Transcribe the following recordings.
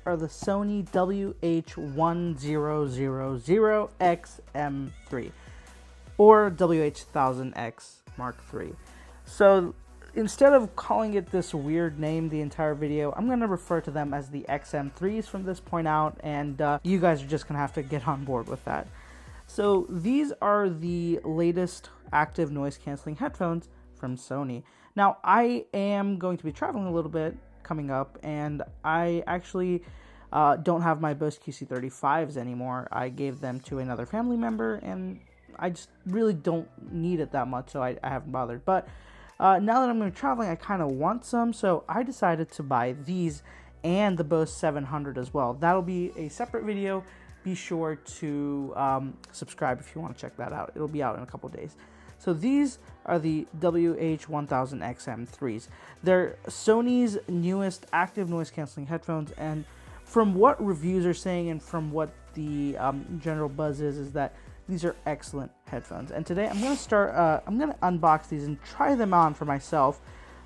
are the Sony WH1000XM3 or WH1000X Mark III. So instead of calling it this weird name the entire video, I'm going to refer to them as the XM3s from this point out, and you guys are just going to have to get on board with that. So these are the latest active noise cancelling headphones from Sony. Now, I am going to be traveling a little bit coming up, and I actually don't have my Bose QC35s anymore. I gave them to another family member, and I just really don't need it that much, so I haven't bothered. But now that I'm going to be traveling, I kind of want some, so I decided to buy these and the Bose 700 as well. That'll be a separate video. Be sure to subscribe if you want to check that out. It'll be out in a couple days. So these are the WH1000XM3s. They're Sony's newest active noise cancelling headphones, and from what reviews are saying and from what the general buzz is that these are excellent headphones. And today I'm going to unbox these and try them on for myself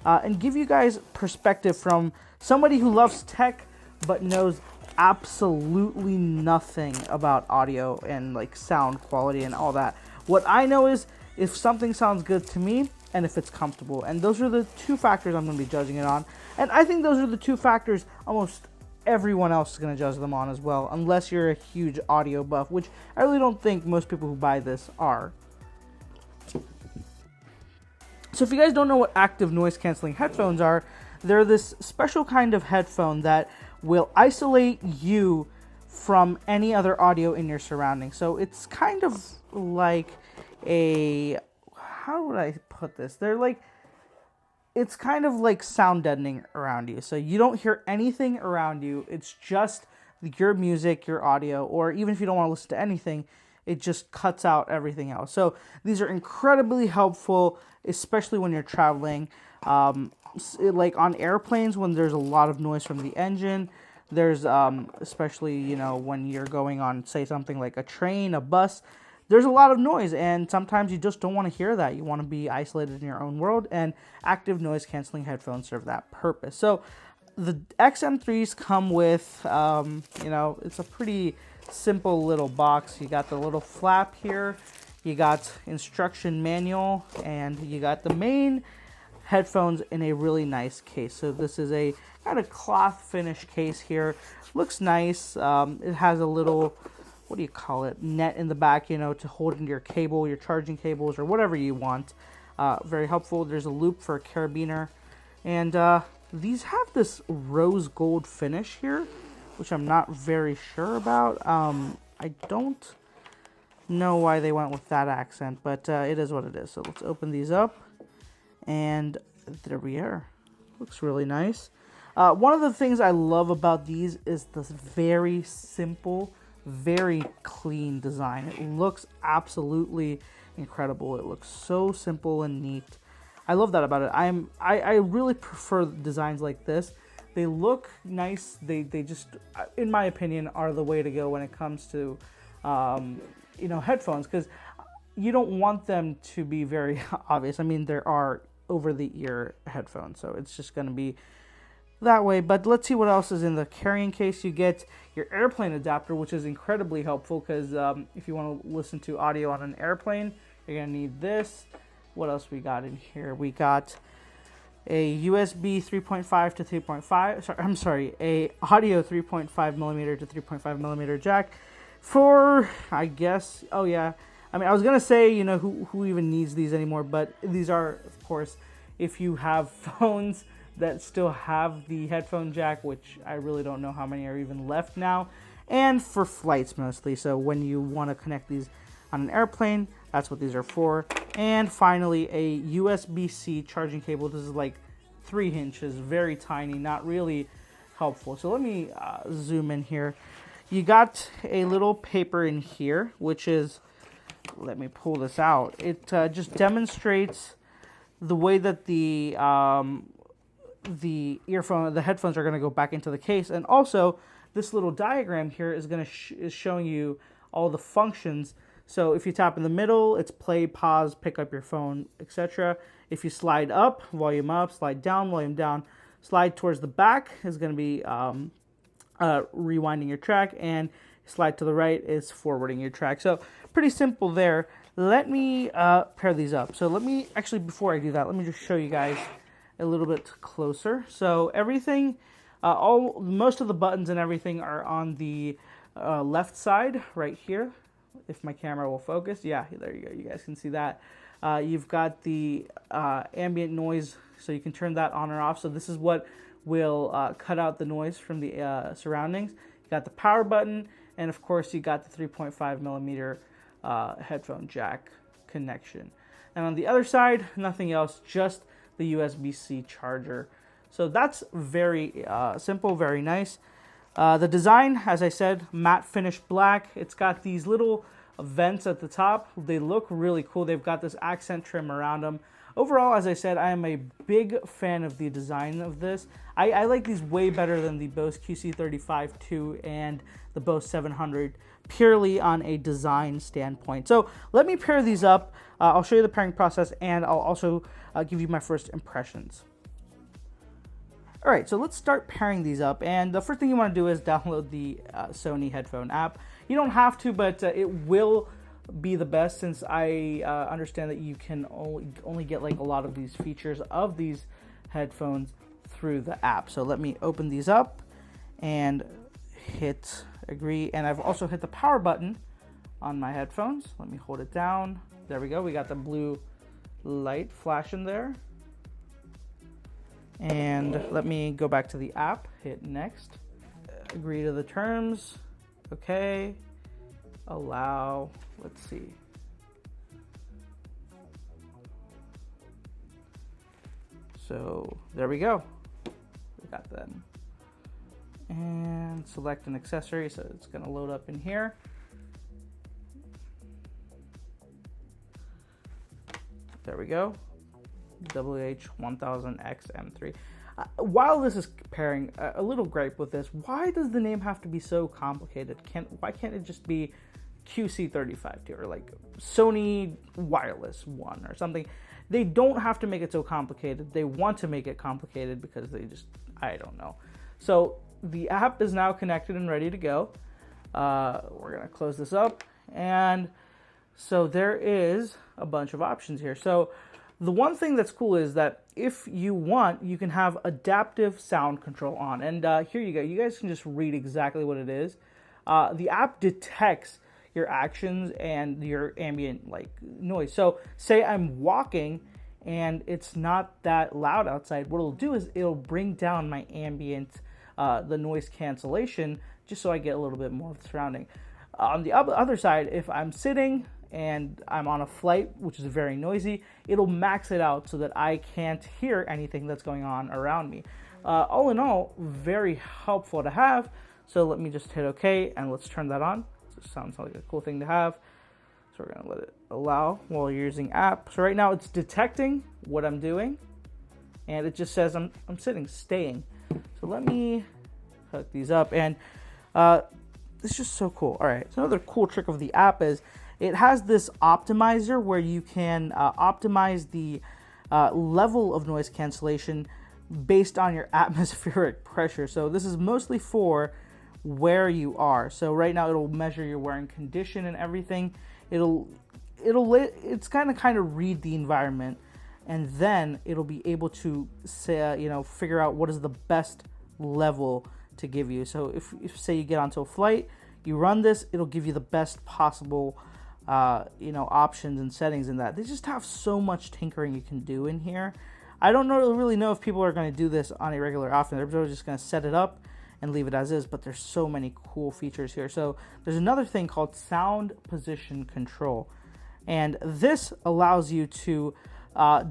and give you guys perspective from somebody who loves tech but knows absolutely nothing about audio and like sound quality and all that. What I know is if something sounds good to me and if it's comfortable. And those are the two factors I'm going to be judging it on. And I think those are the two factors almost everyone else is going to judge them on as well, unless you're a huge audio buff, which I really don't think most people who buy this are. So if you guys don't know what active noise cancelling headphones are, they're this special kind of headphone that will isolate you from any other audio in your surroundings. So it's kind of like how would I put this? It's kind of like sound deadening around you. So you don't hear anything around you. It's just your music, your audio, or even if you don't want to listen to anything, it just cuts out everything else. So these are incredibly helpful, especially when you're traveling. Like on airplanes when there's a lot of noise from the engine. There's especially, when you're going on, say, something like a train, a bus, there's a lot of noise, and sometimes you just don't want to hear that. You want to be isolated in your own world, and active noise canceling headphones serve that purpose. So the XM3s come with, it's a pretty simple little box. You got the little flap here, you got instruction manual, and you got the main headphones in a really nice case. So this is a kind of cloth finish case here. Looks nice. It has a little, net in the back, to hold in your cable, your charging cables, or whatever you want. Very helpful. There's a loop for a carabiner. And these have this rose gold finish here, which I'm not very sure about. I don't know why they went with that accent, but it is what it is. So let's open these up. And there we are. Looks really nice. One of the things I love about these is this very simple, very clean design. It looks absolutely incredible. It looks so simple and neat. I love that about it. I really prefer designs like this. They look nice. They just, in my opinion, are the way to go when it comes to headphones, because you don't want them to be very obvious. I mean, there are over-the-ear headphones, so it's just going to be that way. But let's see what else is in the carrying case. You get your airplane adapter, which is incredibly helpful because if you want to listen to audio on an airplane, you're going to need this. What else we got in here? We got a USB 3.5 to 3.5, a audio 3.5 millimeter to 3.5 millimeter jack for, I guess, oh yeah, I mean, I was going to say, who even needs these anymore, but these are, of course, if you have phones that still have the headphone jack, which I really don't know how many are even left now, and for flights mostly. So when you want to connect these on an airplane, that's what these are for. And finally, a USB-C charging cable. This is like 3 inches, very tiny, not really helpful. So let me zoom in here. You got a little paper in here, which is, let me pull this out. It just demonstrates the way that the headphones are going to go back into the case, and also this little diagram here is is showing you all the functions. So if you tap in the middle, it's play, pause, pick up your phone, etc. If you slide up, volume up, slide down, volume down. Slide towards the back is going to be rewinding your track, and slide to the right is forwarding your track. So pretty simple there. Let me pair these up. So let me, actually before I do that, let me just show you guys a little bit closer. So everything, most of the buttons and everything are on the left side right here. If my camera will focus, yeah, there you go. You guys can see that. You've got the ambient noise, so you can turn that on or off. So this is what will cut out the noise from the surroundings. You got the power button, and of course you got the 3.5 millimeter headphone jack connection. And on the other side, nothing else, just the USB-C charger. So that's very simple, very nice. The design, as I said, matte finish black. It's got these little vents at the top. They look really cool. They've got this accent trim around them. Overall, as I said, I am a big fan of the design of this. I like these way better than the Bose QC35 II and the Bose 700, purely on a design standpoint. So let me pair these up. I'll show you the pairing process, and I'll also give you my first impressions. All right, so let's start pairing these up, and the first thing you want to do is download the Sony headphone app. You don't have to, but it will be the best, since I understand that you can only get like a lot of these features of these headphones through the app. So let me open these up and hit agree, and I've also hit the power button on my headphones. Let me hold it down. There we go. We got the blue light flashing there. And let me go back to the app, hit next, agree to the terms, okay, allow, let's see. So there we go, we got them. And select an accessory, so it's gonna load up in here. There we go. WH1000XM3. While this is pairing, a little gripe with this: why does the name have to be so complicated? Why can't it just be QC35 II or like Sony Wireless 1 or something? They don't have to make it so complicated. They want to make it complicated because they just, I don't know. So the app is now connected and ready to go. We're gonna close this up, and so there is a bunch of options here. So the one thing that's cool is that if you want, you can have adaptive sound control on. And here you go. You guys can just read exactly what it is. The app detects your actions and your ambient like noise. So say I'm walking and it's not that loud outside. What it'll do is it'll bring down my ambient, the noise cancellation, just so I get a little bit more of the surrounding. On the other side, if I'm sitting and I'm on a flight, which is very noisy, it'll max it out so that I can't hear anything that's going on around me. All in all, very helpful to have. So let me just hit OK, and let's turn that on. This sounds like a cool thing to have. So we're gonna let it allow while you're using app. So right now it's detecting what I'm doing, and it just says I'm sitting, staying. So let me hook these up, and it's just so cool. All right, so another cool trick of the app is it has this optimizer where you can optimize the level of noise cancellation based on your atmospheric pressure. So this is mostly for where you are. So right now it'll measure your wearing condition and everything. It's kind of read the environment, and then it'll be able to say, figure out what is the best level to give you. So if say you get onto a flight, you run this, it'll give you the best possible options and settings in that. They just have so much tinkering you can do in here. I don't really know if people are going to do this on a regular often. They're just going to set it up and leave it as is, but there's so many cool features here. So there's another thing called sound position control, and this allows you to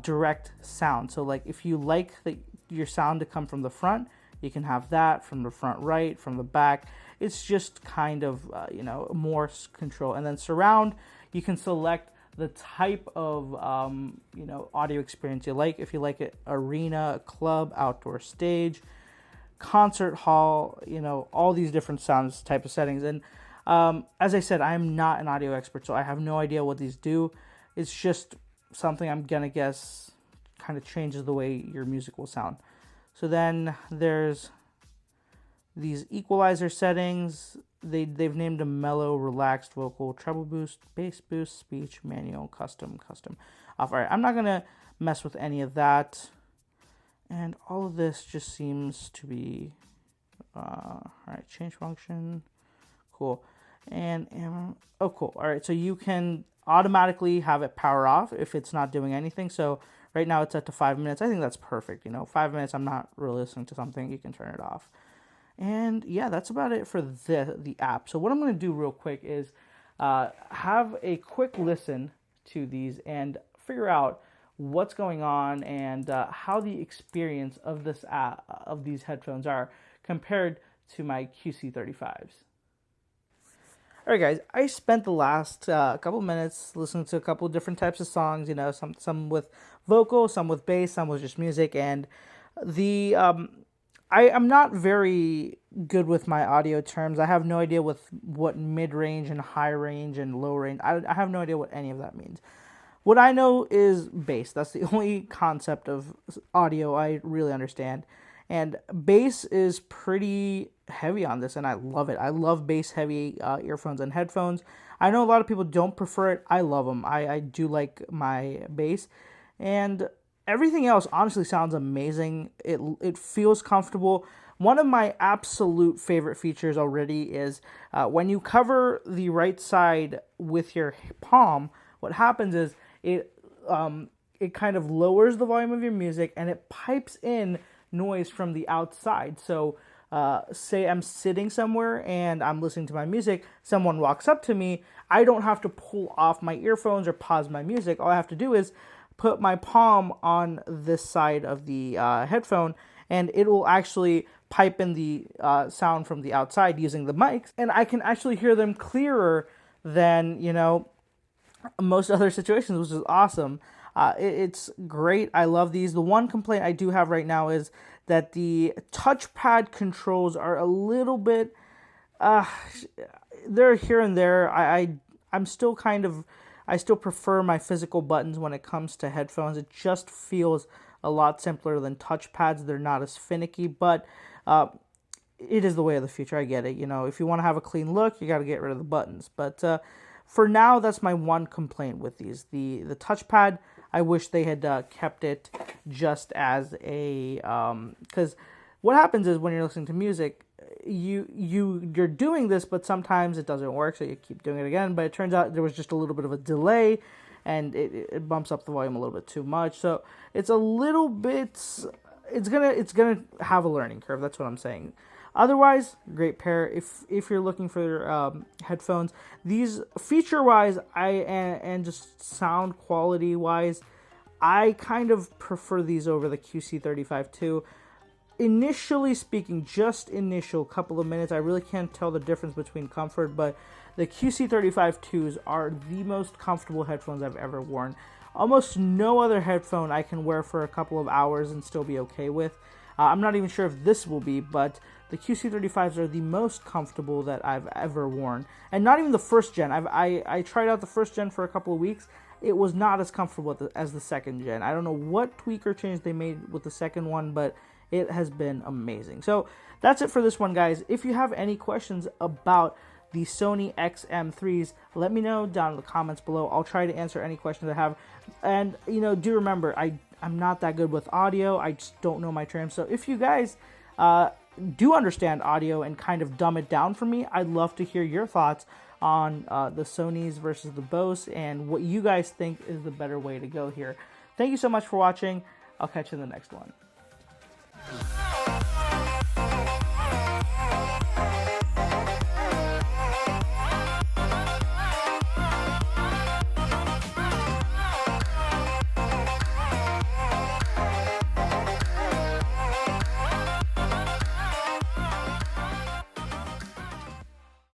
direct sound. So like if you like your sound to come from the front, you can have that from the front right, from the back. It's just kind of more control. And then surround, you can select the type of audio experience you like. If you like it arena, club, outdoor stage, concert hall, all these different sounds type of settings. And as I said, I'm not an audio expert, so I have no idea what these do. It's just something I'm gonna guess kind of changes the way your music will sound. So then there's these equalizer settings. They've named them mellow, relaxed vocal, treble boost, bass boost, speech, manual, custom, off. All right, I'm not gonna mess with any of that. And all of this just seems to be, all right, change function, cool. And oh, cool. All right, so you can automatically have it power off if it's not doing anything. So right now it's set to 5 minutes. I think that's perfect. 5 minutes, I'm not really listening to something, you can turn it off. And yeah, that's about it for the app. So what I'm going to do real quick is have a quick listen to these and figure out what's going on and how the experience of this app, of these headphones are compared to my QC35s. Alright guys, I spent the last couple minutes listening to a couple different types of songs, some with vocal, some with bass, some with just music, and I'm not very good with my audio terms. I have no idea what mid-range and high range and low range, I have no idea what any of that means. What I know is bass. That's the only concept of audio I really understand. And bass is pretty heavy on this, and I love it. I love bass heavy earphones and headphones. I know a lot of people don't prefer it. I love them. I do like my bass. And everything else honestly sounds amazing. It feels comfortable. One of my absolute favorite features already is when you cover the right side with your palm, what happens is it kind of lowers the volume of your music and it pipes in noise from the outside. So say I'm sitting somewhere and I'm listening to my music, someone walks up to me, I don't have to pull off my earphones or pause my music. All I have to do is put my palm on this side of the headphone, and it will actually pipe in the sound from the outside using the mics, and I can actually hear them clearer than most other situations, which is awesome. It's great. I love these. The one complaint I do have right now is that the touchpad controls are a little bit they're here and there. I'm still I still prefer my physical buttons when it comes to headphones. It just feels a lot simpler than touchpads. They're not as finicky, but it is the way of the future. I get it. If you want to have a clean look, you got to get rid of the buttons. But for now, that's my one complaint with these. The touchpad, I wish they had kept it just as a... because what happens is when you're listening to music, you're doing this, but sometimes it doesn't work, so you keep doing it again. But it turns out there was just a little bit of a delay, and it bumps up the volume a little bit too much. So it's a little bit... It's gonna have a learning curve. That's what I'm saying. Otherwise, great pair. If you're looking for headphones, these feature-wise, and just sound quality-wise, I kind of prefer these over the QC35 II. Initially speaking, just initial couple of minutes, I really can't tell the difference between comfort, but the QC35 IIs are the most comfortable headphones I've ever worn. Almost no other headphone I can wear for a couple of hours and still be okay with. I'm not even sure if this will be, but the QC35s are the most comfortable that I've ever worn. And not even the first gen. I tried out the first gen for a couple of weeks. It was not as comfortable as the second gen. I don't know what tweak or change they made with the second one, but it has been amazing. So that's it for this one, guys. If you have any questions about the Sony XM3s, let me know down in the comments below. I'll try to answer any questions I have. And, do remember, I'm not that good with audio. I just don't know my terms. So if you guys do understand audio and kind of dumb it down for me, I'd love to hear your thoughts on the Sonys versus the Bose and what you guys think is the better way to go here. Thank you so much for watching. I'll catch you in the next one.